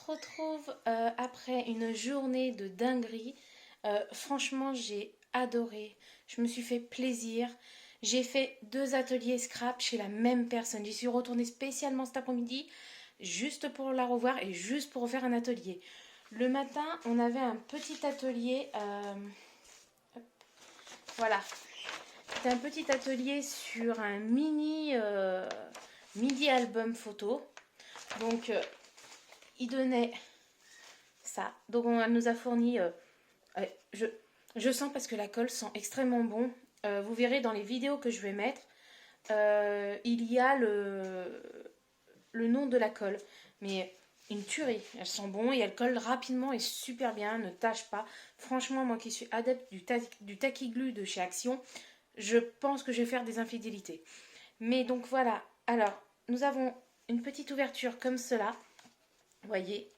retrouve après une journée de dinguerie. Franchement, j'ai adoré. Je me suis fait plaisir. J'ai fait 2 ateliers scrap chez la même personne. J'y suis retournée spécialement cet après-midi, juste pour la revoir et juste pour refaire un atelier. Le matin, on avait un petit atelier. Voilà. C'était un petit atelier sur un mini album photo. Donc, il donnait ça. Donc on nous a fourni, ouais, je sens parce que la colle sent extrêmement bon. Vous verrez dans les vidéos que je vais mettre, il y a le nom de la colle. Mais une tuerie, elle sent bon et elle colle rapidement et super bien, ne tâche pas. Franchement, moi qui suis adepte du Tacky Glue de chez Action, je pense que je vais faire des infidélités. Mais donc voilà, alors nous avons une petite ouverture comme cela. Vous voyez,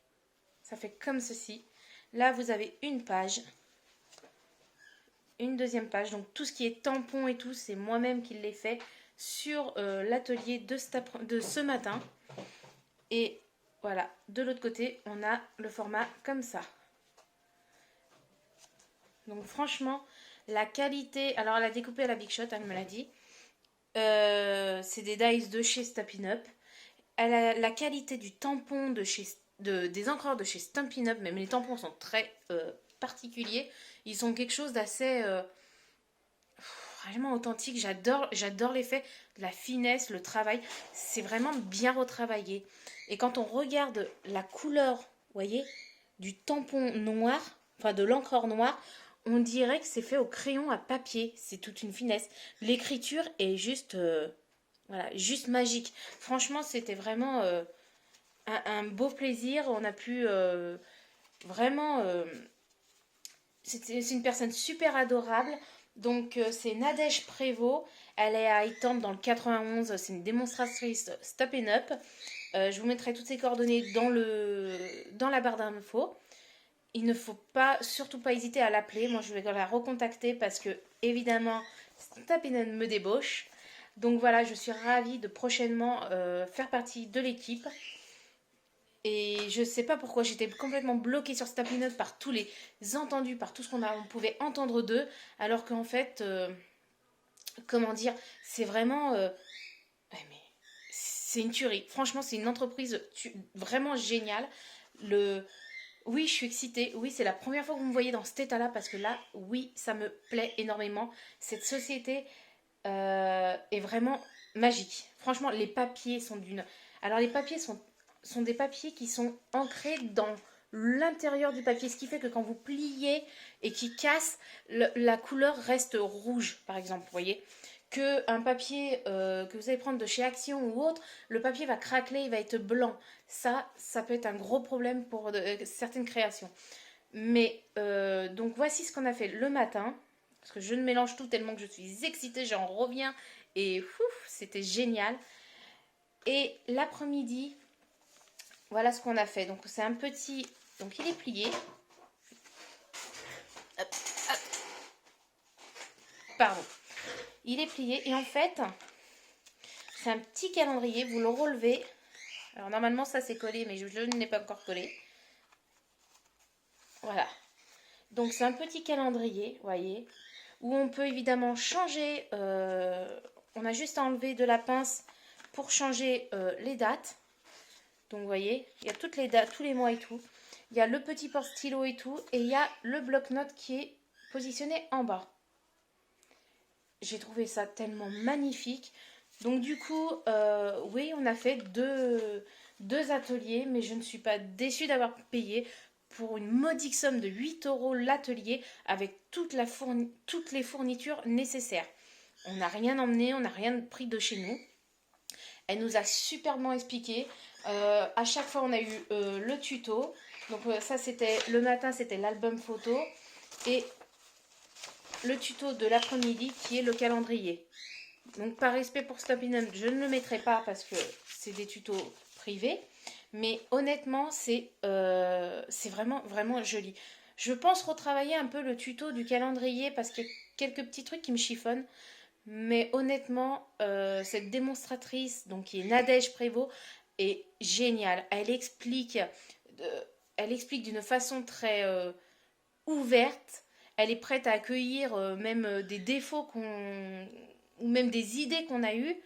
ça fait comme ceci. Là, vous avez une page, une deuxième page. Donc, tout ce qui est tampon et tout, c'est moi-même qui l'ai fait sur l'atelier de ce matin. Et voilà, de l'autre côté, on a le format comme ça. Donc, franchement, la qualité... Alors, elle a découpé à la Big Shot, elle me l'a dit. C'est des dies de chez Stampin' Up. Elle a la qualité du tampon des encreurs de chez Stampin' Up, même les tampons sont très particuliers. Ils sont quelque chose d'assez vraiment authentique. J'adore l'effet, la finesse, le travail. C'est vraiment bien retravaillé. Et quand on regarde la couleur, vous voyez, du tampon noir, enfin de l'encreur noire, on dirait que c'est fait au crayon à papier. C'est toute une finesse. L'écriture est juste, voilà, juste magique. Franchement, c'était vraiment un beau plaisir. On a pu vraiment. C'est une personne super adorable. Donc, c'est Nadège Prévost. Elle est à Étampes dans le 91. C'est une démonstratrice Stop and Up. Je vous mettrai toutes ses coordonnées dans la barre d'infos. Il ne faut pas, surtout pas hésiter à l'appeler. Moi, je vais la recontacter parce que, évidemment, Stop and Up me débauche. Donc voilà, je suis ravie de prochainement faire partie de l'équipe. Et je sais pas pourquoi j'étais complètement bloquée sur Stampin' Up par tous les entendus, par tout ce on pouvait entendre d'eux, alors qu'en fait, comment dire, c'est vraiment, ouais, mais c'est une tuerie. Franchement, c'est une entreprise vraiment géniale. Le, oui, je suis excitée. Oui, c'est la première fois que vous me voyez dans cet état-là parce que là, oui, ça me plaît énormément. Cette société est vraiment magique. Franchement, les papiers sont d'une. Alors, les papiers sont des papiers qui sont ancrés dans l'intérieur du papier, ce qui fait que quand vous pliez et qui casse, la couleur reste rouge, par exemple, vous voyez. Que un papier que vous allez prendre de chez Action ou autre, le papier va craqueler, il va être blanc. Ça peut être un gros problème pour certaines créations. Mais donc voici ce qu'on a fait le matin. Parce que je ne mélange tout tellement que je suis excitée, j'en reviens. Et c'était génial. Et l'après-midi, voilà ce qu'on a fait. Donc c'est un petit... Donc il est plié. Hop, hop. Pardon. Il est plié. Et en fait, c'est un petit calendrier. Vous le relevez. Alors normalement ça c'est collé, mais je ne l'ai pas encore collé. Voilà. Donc c'est un petit calendrier, vous voyez, où on peut évidemment changer. On a juste à enlever de la pince pour changer les dates. Donc vous voyez, il y a toutes les dates, tous les mois et tout. Il y a le petit porte-stylo et tout. Et il y a le bloc-notes qui est positionné en bas. J'ai trouvé ça tellement magnifique. Donc du coup, oui, on a fait deux ateliers, mais je ne suis pas déçue d'avoir payé pour une modique somme de 8 € l'atelier avec toutes les fournitures nécessaires. On n'a rien emmené, on n'a rien pris de chez nous. Elle nous a superbement expliqué. À chaque fois, on a eu le tuto. Donc ça, c'était le matin, c'était l'album photo. Et le tuto de l'après-midi qui est le calendrier. Donc par respect pour Stampin' Up, je ne le mettrai pas parce que c'est des tutos privés. Mais honnêtement, c'est vraiment, vraiment joli. Je pense retravailler un peu le tuto du calendrier parce qu'il y a quelques petits trucs qui me chiffonnent. Mais honnêtement, cette démonstratrice, donc qui est Nadège Prévost, est géniale. Elle explique elle explique d'une façon très ouverte. Elle est prête à accueillir même des défauts ou même des idées qu'on a eues.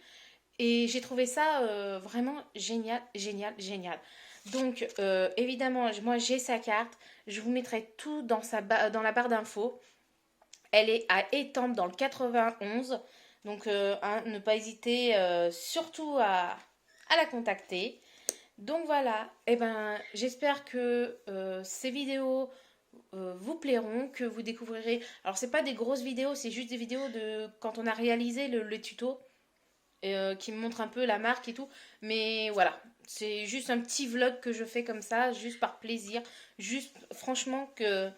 Et j'ai trouvé ça vraiment génial, génial, génial. Donc, évidemment, moi j'ai sa carte. Je vous mettrai tout dans la barre d'infos. Elle est à Étampes dans le 91. Donc, ne pas hésiter surtout à la contacter. Donc voilà, eh ben, j'espère que ces vidéos vous plairont, que vous découvrirez. Alors, c'est pas des grosses vidéos, c'est juste des vidéos de quand on a réalisé le tuto. Qui me montre un peu la marque et tout. Mais voilà, c'est juste un petit vlog que je fais comme ça, juste par plaisir. Juste, franchement, que...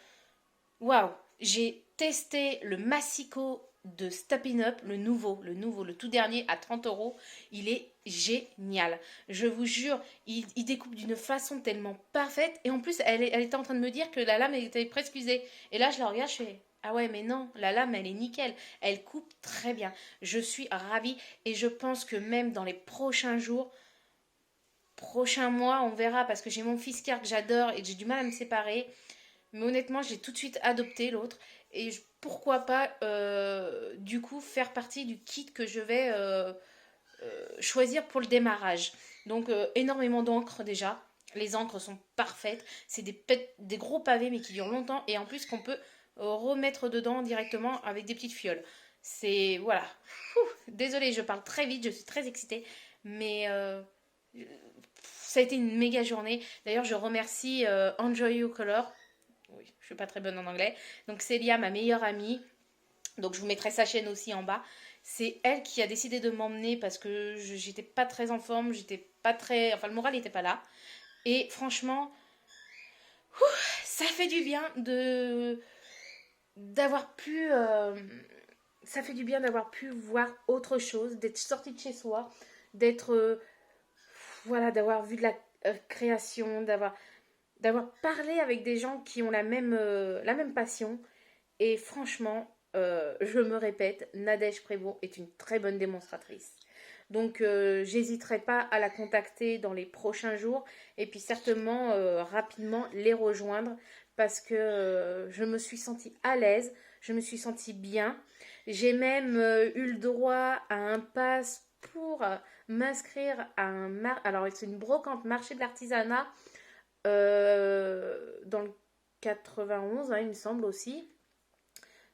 Waouh! J'ai testé le Massico de Stoppin' Up, le tout dernier à 30 €. Il est génial. Je vous jure, il découpe d'une façon tellement parfaite. Et en plus, elle était en train de me dire que la lame était presque usée. Et là, je la regarde, je fais... Ah ouais, mais non, la lame, elle est nickel. Elle coupe très bien. Je suis ravie et je pense que même dans les prochains jours, prochains mois, on verra parce que j'ai mon fils que j'adore et que j'ai du mal à me séparer. Mais honnêtement, j'ai tout de suite adopté l'autre. Et pourquoi pas, du coup, faire partie du kit que je vais choisir pour le démarrage. Donc, énormément d'encre déjà. Les encres sont parfaites. C'est des gros pavés, mais qui durent longtemps. Et en plus, qu'on peut remettre dedans directement avec des petites fioles. C'est... Voilà. Désolée, je parle très vite, je suis très excitée. Mais... ça a été une méga journée. D'ailleurs, je remercie Enjoy Your Color. Oui, je suis pas très bonne en anglais. Donc Célia, ma meilleure amie. Donc je vous mettrai sa chaîne aussi en bas. C'est elle qui a décidé de m'emmener parce que j'étais pas très en forme, j'étais pas très... Enfin, le moral n'était pas là. Et franchement, ça fait du bien d'avoir pu... ça fait du bien d'avoir pu voir autre chose, d'être sortie de chez soi, d'être... voilà, d'avoir vu de la création, d'avoir parlé avec des gens qui ont la même passion. Et franchement, je me répète, Nadège Prévost est une très bonne démonstratrice. Donc, j'hésiterai pas à la contacter dans les prochains jours et puis certainement rapidement les rejoindre parce que je me suis sentie à l'aise, je me suis sentie bien. J'ai même eu le droit à un pass pour m'inscrire à alors c'est une brocante marché de l'artisanat dans le 91, hein, il me semble aussi.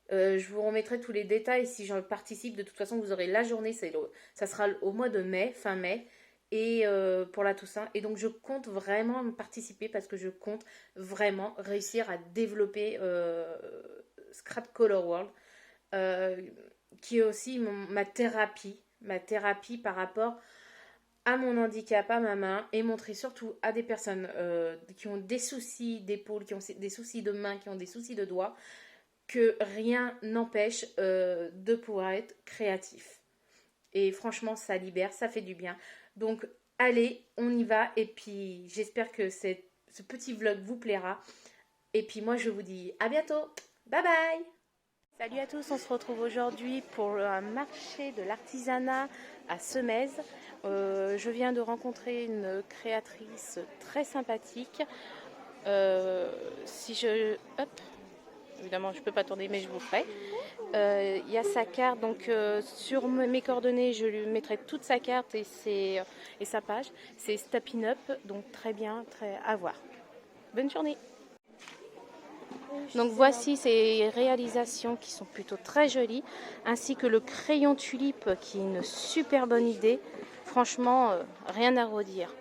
Je vous remettrai tous les détails si j'en participe. De toute façon, vous aurez la journée, ça sera au mois de mai, fin mai, et pour la Toussaint. Et donc, je compte vraiment participer parce que je compte vraiment réussir à développer Scrap Color World, qui est aussi ma thérapie par rapport à mon handicap, à ma main, et montrer surtout à des personnes qui ont des soucis d'épaule, qui ont des soucis de main, qui ont des soucis de doigts, que rien n'empêche de pouvoir être créatif. Et franchement, ça libère, ça fait du bien. Donc, allez, on y va. Et puis, j'espère que ce petit vlog vous plaira. Et puis, moi, je vous dis à bientôt. Bye bye. Salut à tous, on se retrouve aujourd'hui pour un marché de l'artisanat à Semèze. Je viens de rencontrer une créatrice très sympathique. Si je... Hop, évidemment, je ne peux pas tourner, mais je vous ferai. Il y a sa carte, donc sur mes coordonnées, je lui mettrai toute sa carte et sa page. C'est Stoppin' Up, donc très bien, très à voir. Bonne journée. Donc voici ces réalisations qui sont plutôt très jolies, ainsi que le crayon tulipe qui est une super bonne idée. Franchement, rien à redire.